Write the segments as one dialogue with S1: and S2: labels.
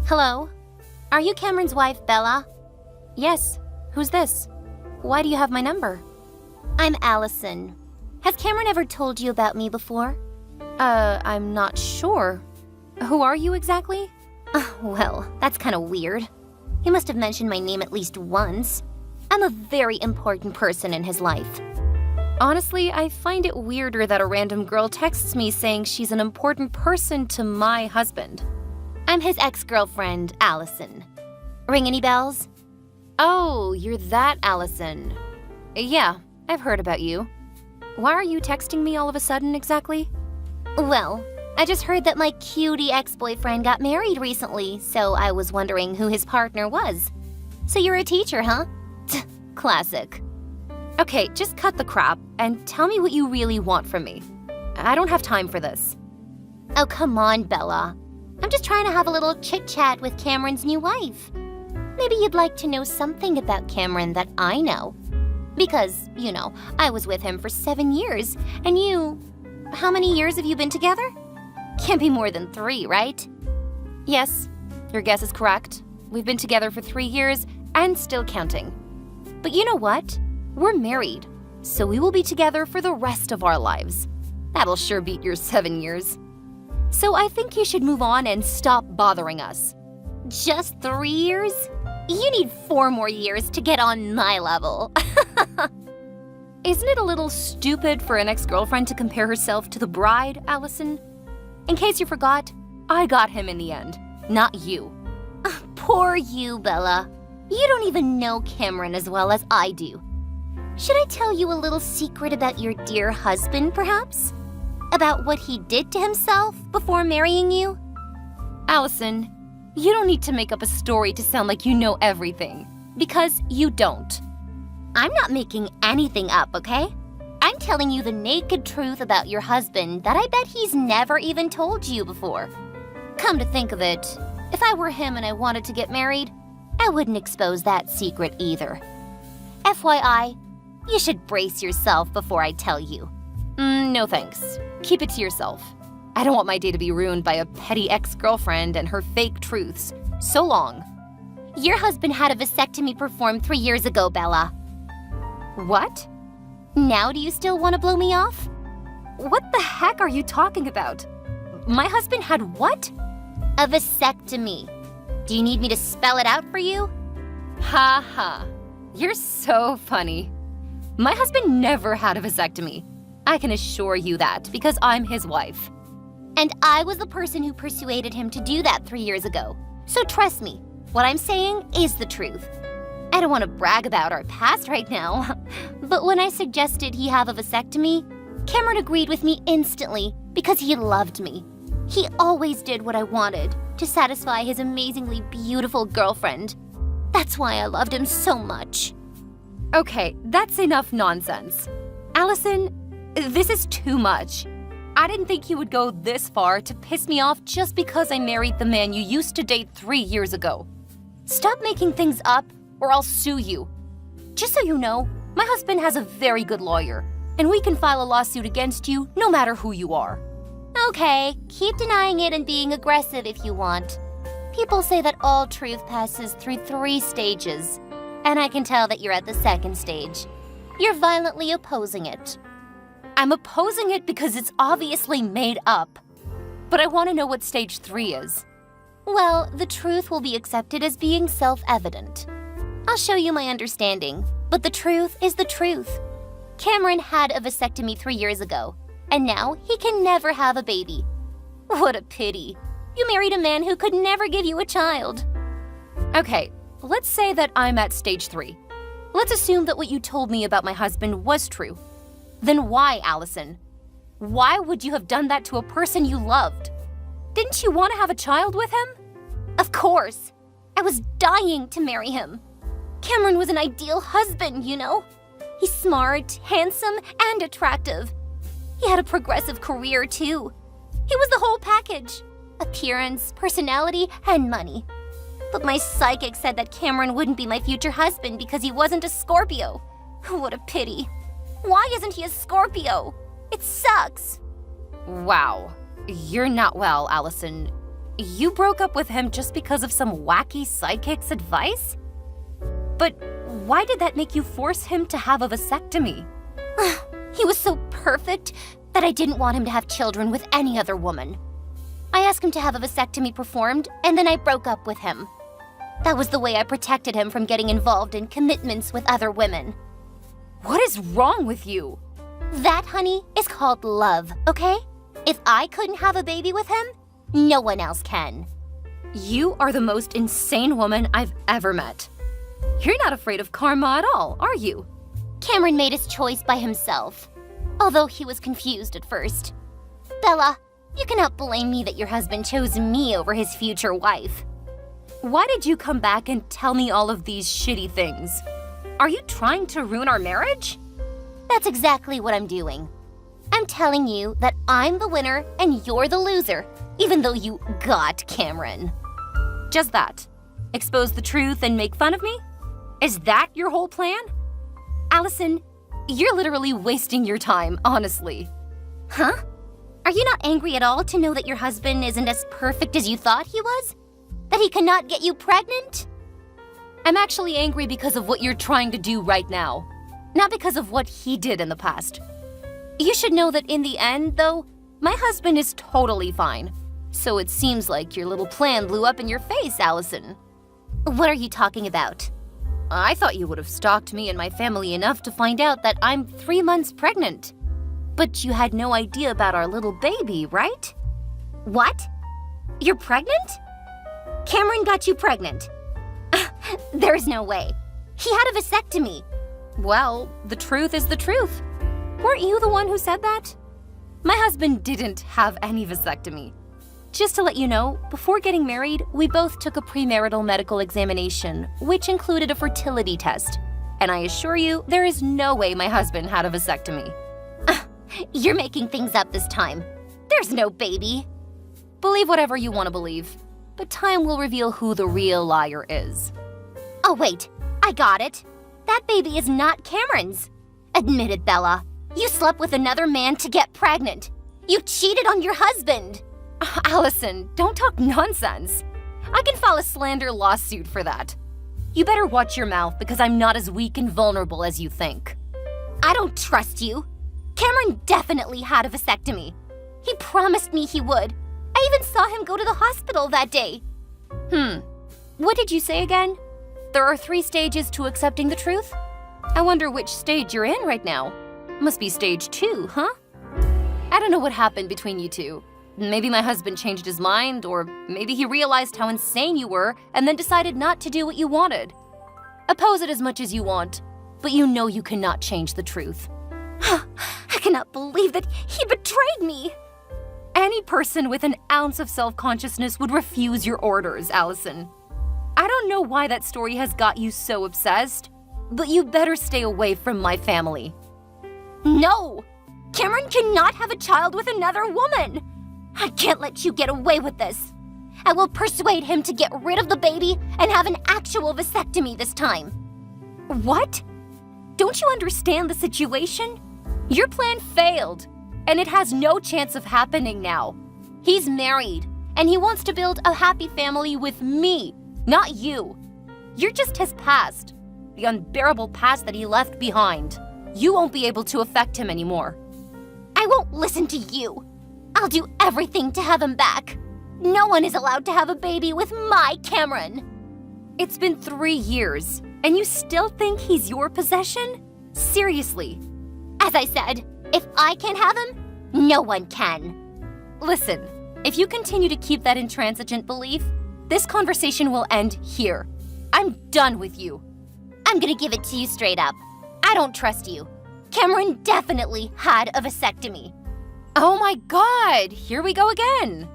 S1: Hello? Are you Cameron's wife, Bella? Yes. Who's this? Why do you have my number? I'm Allison. Has Cameron ever told you about me before? I'm not sure. Who are you exactly? Well, that's kind of weird. He must have mentioned my name at least once. I'm a very important person in his life. Honestly, I find it weirder that a random girl texts me saying she's an important person to my husband. I'm his ex-girlfriend, Allison. Ring any bells? Oh, you're that Allison. Yeah, I've heard about you. Why are you texting me all of a sudden exactly? Well, I just heard that my cutie ex-boyfriend got married recently, so I was wondering who his partner was. So you're a teacher, huh? Classic. Okay, just cut the crap and tell me what you really want from me. I don't have time for this. Oh, come on, Bella. I'm just trying to have a little chit-chat with Cameron's new wife. Maybe you'd like to know something about Cameron that I know. Because, I was with him for 7 years, and you... How many years have you been together? Can't be more than 3, right? Yes, your guess is correct. We've been together for 3 years and still counting. But you know what? We're married, so we will be together for the rest of our lives. That'll sure beat your 7 years. So I think you should move on and stop bothering us. Just 3 years? You need 4 more years to get on my level. Isn't it a little stupid for an ex-girlfriend to compare herself to the bride, Allison? In case you forgot, I got him in the end, not you. Poor you, Bella. You don't even know Cameron as well as I do. Should I tell you a little secret about your dear husband, perhaps? About what he did to himself before marrying you? Allison, you don't need to make up a story to sound like you know everything, because you don't. I'm not making anything up, okay? I'm telling you the naked truth about your husband that I bet he's never even told you before. Come to think of it, if I were him and I wanted to get married, I wouldn't expose that secret either. FYI, you should brace yourself before I tell you. No thanks. Keep it to yourself. I don't want my day to be ruined by a petty ex-girlfriend and her fake truths. So long. Your husband had a vasectomy performed 3 years ago, Bella. What? Now do you still want to blow me off? What the heck are you talking about? My husband had what? A vasectomy. Do you need me to spell it out for you? Ha ha. You're so funny. My husband never had a vasectomy. I can assure you that because I'm his wife. And I was the person who persuaded him to do that 3 years ago. So trust me, what I'm saying is the truth. I don't want to brag about our past right now, but when I suggested he have a vasectomy, Cameron agreed with me instantly because he loved me. He always did what I wanted to satisfy his amazingly beautiful girlfriend. That's why I loved him so much. Okay, that's enough nonsense. Allison, this is too much. I didn't think you would go this far to piss me off just because I married the man you used to date 3 years ago. Stop making things up or I'll sue you. Just so you know, my husband has a very good lawyer, and we can file a lawsuit against you no matter who you are. Okay, keep denying it and being aggressive if you want. People say that all truth passes through 3 stages, and I can tell that you're at the 2nd stage. You're violently opposing it. I'm opposing it because it's obviously made up. But I want to know what stage 3 is. Well, the truth will be accepted as being self-evident. I'll show you my understanding, but the truth is the truth. Cameron had a vasectomy 3 years ago, and now he can never have a baby. What a pity. You married a man who could never give you a child. Okay, let's say that I'm at stage 3. Let's assume that what you told me about my husband was true. Then why, Allison? Why would you have done that to a person you loved? Didn't you want to have a child with him? Of course. I was dying to marry him. Cameron was an ideal husband, He's smart, handsome, and attractive. He had a progressive career, too. He was the whole package. Appearance, personality, and money. But my psychic said that Cameron wouldn't be my future husband because he wasn't a Scorpio. What a pity. Why isn't he a Scorpio? It sucks. Wow. You're not well, Allison.
S2: You broke up with him just because of some wacky psychic's advice? But why did that make you force him to have a vasectomy?
S1: He was so perfect that I didn't want him to have children with any other woman. I asked him to have a vasectomy performed, and then I broke up with him. That was the way I protected him from getting involved in commitments with other women.
S2: What is wrong with you?
S1: That, honey, is called love, okay? If I couldn't have a baby with him, no one else can.
S2: You are the most insane woman I've ever met. You're not afraid of karma at all, are you?
S1: Cameron made his choice by himself, although he was confused at first. Bella, you cannot blame me that your husband chose me over his future wife.
S2: Why did you come back and tell me all of these shitty things? Are you trying to ruin our marriage?
S1: That's exactly what I'm doing. I'm telling you that I'm the winner and you're the loser, even though you got Cameron.
S2: Just that? Expose the truth and make fun of me? Is that your whole plan? Allison, you're literally wasting your time, honestly.
S1: Huh? Are you not angry at all to know that your husband isn't as perfect as you thought he was? That he cannot get you pregnant?
S2: I'm actually angry because of what you're trying to do right now, not because of what he did in the past. You should know that in the end, though, my husband is totally fine. So it seems like your little plan blew up in your face, Allison.
S1: What are you talking about?
S2: I thought you would have stalked me and my family enough to find out that I'm 3 months pregnant. But you had no idea about our little baby, right?
S1: What? You're pregnant? Cameron got you pregnant. There's no way. He had a vasectomy.
S2: Well, the truth is the truth. Weren't you the one who said that? My husband didn't have any vasectomy. Just to let you know, before getting married, we both took a premarital medical examination, which included a fertility test. And I assure you, there is no way my husband had a vasectomy.
S1: You're making things up this time. There's no baby.
S2: Believe whatever you want to believe, but time will reveal who the real liar is.
S1: Oh wait, I got it. That baby is not Cameron's. Admit it, Bella. You slept with another man to get pregnant. You cheated on your husband.
S2: Allison, don't talk nonsense. I can file a slander lawsuit for that. You better watch your mouth because I'm not as weak and vulnerable as you think.
S1: I don't trust you. Cameron definitely had a vasectomy. He promised me he would. I even saw him go to the hospital that day.
S2: What did you say again? There are 3 stages to accepting the truth? I wonder which stage you're in right now. Must be stage 2, huh? I don't know what happened between you two. Maybe my husband changed his mind, or maybe he realized how insane you were and then decided not to do what you wanted. Oppose it as much as you want, but you know you cannot change the truth.
S1: I cannot believe that he betrayed me.
S2: Any person with an ounce of self-consciousness would refuse your orders, Allison. I don't know why that story has got you so obsessed, but you better stay away from my family.
S1: No! Cameron cannot have a child with another woman! I can't let you get away with this. I will persuade him to get rid of the baby and have an actual vasectomy this time.
S2: What? Don't you understand the situation? Your plan failed, and it has no chance of happening now. He's married, and he wants to build a happy family with me, not you. You're just his past, the unbearable past that he left behind. You won't be able to affect him anymore.
S1: I won't listen to you. I'll do everything to have him back. No one is allowed to have a baby with my Cameron.
S2: It's been 3 years, and you still think he's your possession? Seriously.
S1: As I said, if I can't have him, no one can.
S2: Listen, if you continue to keep that intransigent belief, this conversation will end here. I'm done with you.
S1: I'm gonna give it to you straight up. I don't trust you. Cameron definitely had a vasectomy.
S2: Oh my God, here we go again.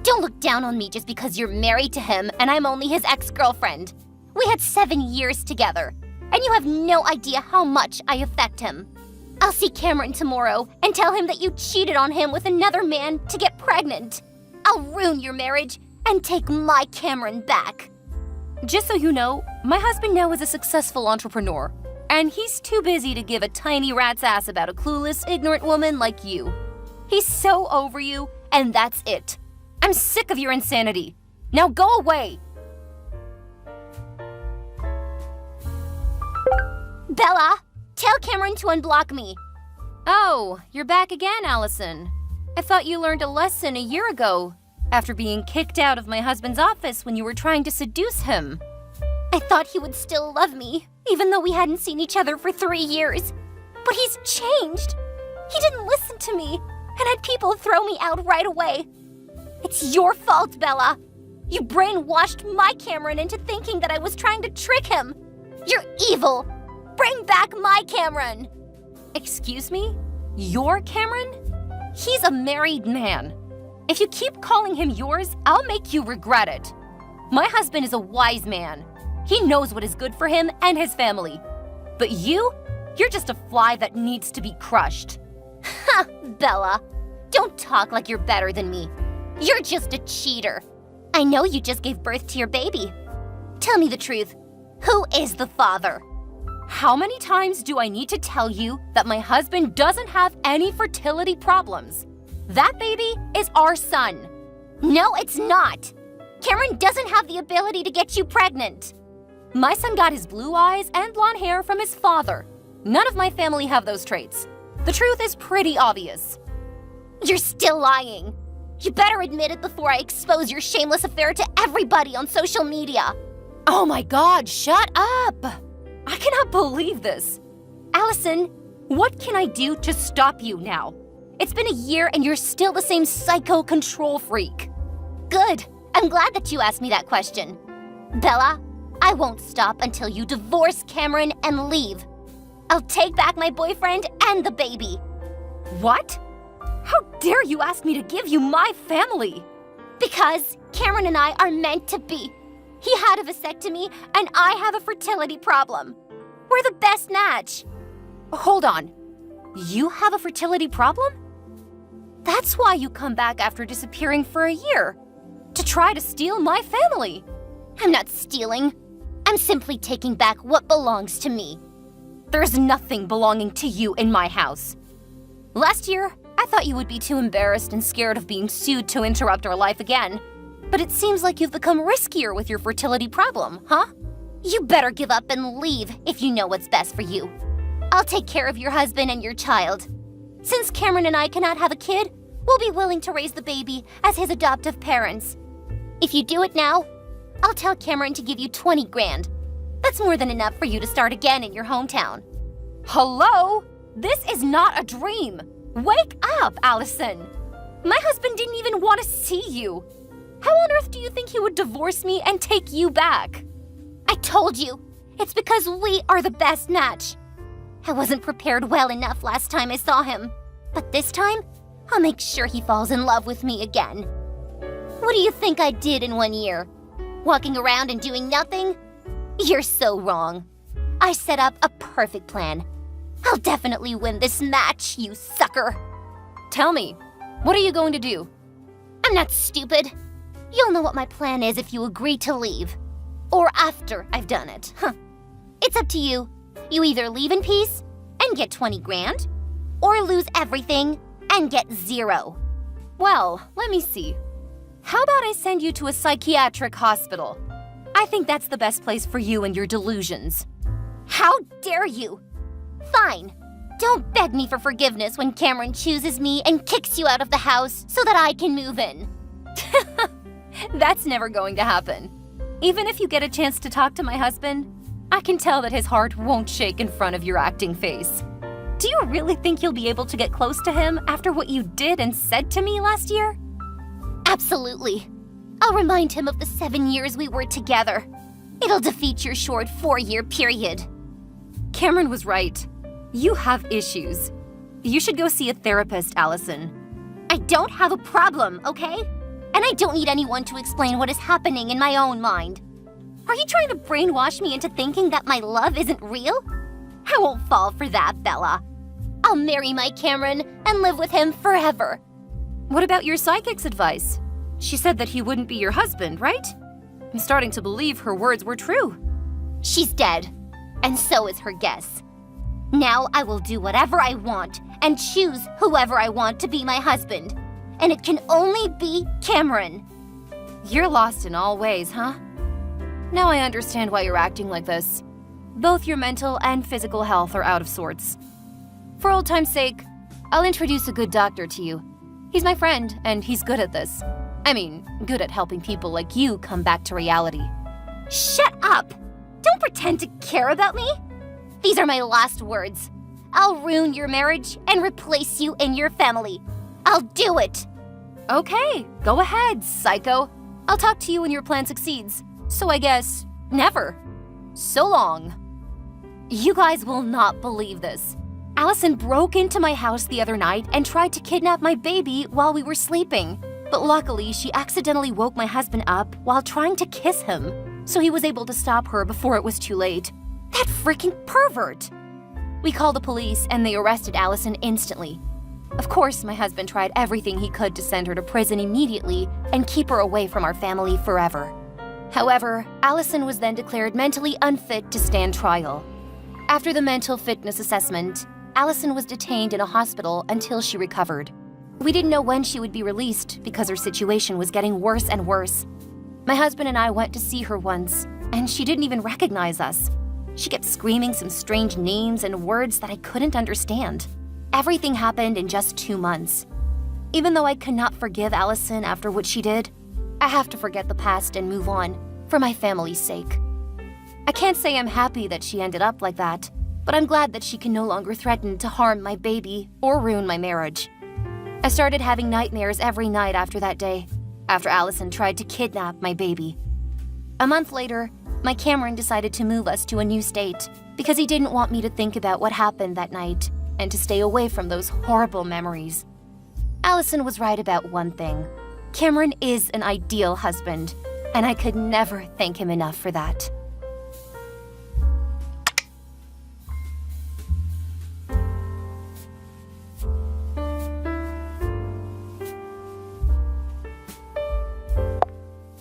S1: Don't look down on me just because you're married to him and I'm only his ex-girlfriend. We had 7 years together, and you have no idea how much I affect him. I'll see Cameron tomorrow and tell him that you cheated on him with another man to get pregnant. I'll ruin your marriage and take my Cameron back.
S2: Just so you know, my husband now is a successful entrepreneur, and he's too busy to give a tiny rat's ass about a clueless, ignorant woman like you. He's so over you, and that's it. I'm I'm sick of your insanity. Now go away.
S1: Bella, tell Cameron to unblock me.
S2: Oh, you're back again, Allison. I thought you learned a lesson a year ago after being kicked out of my husband's office when you were trying to seduce him.
S1: I thought he would still love me, even though we hadn't seen each other for 3 years. But he's changed. He didn't listen to me and had people throw me out right away. It's your fault, Bella. You brainwashed my Cameron into thinking that I was trying to trick him. You're evil. Bring back my Cameron.
S2: Excuse me? Your Cameron? He's a married man. If you keep calling him yours, I'll make you regret it. My husband is a wise man. He knows what is good for him and his family. But you're just a fly that needs to be crushed.
S1: Ha, Bella. Don't talk like you're better than me. You're just a cheater. I know you just gave birth to your baby. Tell me the truth. Who is the father?
S2: How many times do I need to tell you that my husband doesn't have any fertility problems? That baby is our son.
S1: No, it's not. Cameron doesn't have the ability to get you pregnant.
S2: My son got his blue eyes and blonde hair from his father. None of my family have those traits. The truth is pretty obvious.
S1: You're still lying. You better admit it before I expose your shameless affair to everybody on social media.
S2: Oh my God, shut up! I cannot believe this. Allison, what can I do to stop you now? It's been a year and you're still the same psycho control freak.
S1: Good. I'm glad that you asked me that question. Bella, I won't stop until you divorce Cameron and leave. I'll take back my boyfriend and the baby.
S2: What? How dare you ask me to give you my family?
S1: Because Cameron and I are meant to be. He had a vasectomy and I have a fertility problem. We're the best match.
S2: Hold on. You have a fertility problem? That's why you come back after disappearing for a year. To try to steal my family.
S1: I'm not stealing. I'm simply taking back what belongs to me.
S2: There's nothing belonging to you in my house. Last year, I thought you would be too embarrassed and scared of being sued to interrupt our life again. But it seems like you've become riskier with your fertility problem, huh?
S1: You better give up and leave if you know what's best for you. I'll take care of your husband and your child. Since Cameron and I cannot have a kid, we'll be willing to raise the baby as his adoptive parents. If you do it now, I'll tell Cameron to give you 20 grand. That's more than enough for you to start again in your hometown.
S2: Hello? This is not a dream. Wake up, Allison. My husband didn't even want to see you. How on earth do you think he would divorce me and take you back?
S1: I told you, it's because we are the best match. I wasn't prepared well enough last time I saw him. But this time, I'll make sure he falls in love with me again. What do you think I did in 1 year? Walking around and doing nothing? You're so wrong. I set up a perfect plan. I'll definitely win this match, you sucker.
S2: Tell me, what are you going to do?
S1: I'm not stupid. You'll know what my plan is if you agree to leave. Or after I've done it. It's up to you. You either leave in peace and get 20 grand, or lose everything and get 0.
S2: Well, let me see. How about I send you to a psychiatric hospital? I think that's the best place for you and your delusions.
S1: How dare you? Fine. Don't beg me for forgiveness when Cameron chooses me and kicks you out of the house so that I can move in.
S2: That's never going to happen. Even if you get a chance to talk to my husband, I can tell that his heart won't shake in front of your acting face. Do you really think you'll be able to get close to him after what you did and said to me last year?
S1: Absolutely. I'll remind him of the 7 years we were together. It'll defeat your short 4-year period.
S2: Cameron was right. You have issues. You should go see a therapist, Allison.
S1: I don't have a problem, okay? And I don't need anyone to explain what is happening in my own mind. Are you trying to brainwash me into thinking that my love isn't real? I won't fall for that, Bella. I'll marry my Cameron and live with him forever.
S2: What about your psychic's advice? She said that he wouldn't be your husband, right? I'm starting to believe her words were true.
S1: She's dead, and so is her guess. Now I will do whatever I want and choose whoever I want to be my husband. and it can only be Cameron.
S2: You're lost in all ways, huh? Now I understand why you're acting like this. Both your mental and physical health are out of sorts. For old time's sake, I'll introduce a good doctor to you. He's my friend, and he's good at this. I mean, good at helping people like you come back to reality.
S1: Shut up! Don't pretend to care about me. These are my last words. I'll ruin your marriage and replace you in your family. I'll do it.
S2: Okay, go ahead, psycho. I'll talk to you when your plan succeeds. So I guess, never. So long. You guys will not believe this. Allison broke into my house the other night and tried to kidnap my baby while we were sleeping. But luckily, she accidentally woke my husband up while trying to kiss him, so he was able to stop her before it was too late. That freaking pervert! We called the police and they arrested Allison instantly. Of course, my husband tried everything he could to send her to prison immediately and keep her away from our family forever. However, Allison was then declared mentally unfit to stand trial. After the mental fitness assessment, Allison was detained in a hospital until she recovered. We didn't know when she would be released because her situation was getting worse and worse. My husband and I went to see her once, and she didn't even recognize us. She kept screaming some strange names and words that I couldn't understand. Everything happened in just 2 months. Even though I cannot forgive Allison after what she did, I have to forget the past and move on, for my family's sake. I can't say I'm happy that she ended up like that, but I'm glad that she can no longer threaten to harm my baby or ruin my marriage. I started having nightmares every night after that day, after Allison tried to kidnap my baby. A month later, my Cameron decided to move us to a new state because he didn't want me to think about what happened that night and to stay away from those horrible memories. Allison was right about one thing. Cameron is an ideal husband, and I could never thank him enough for that.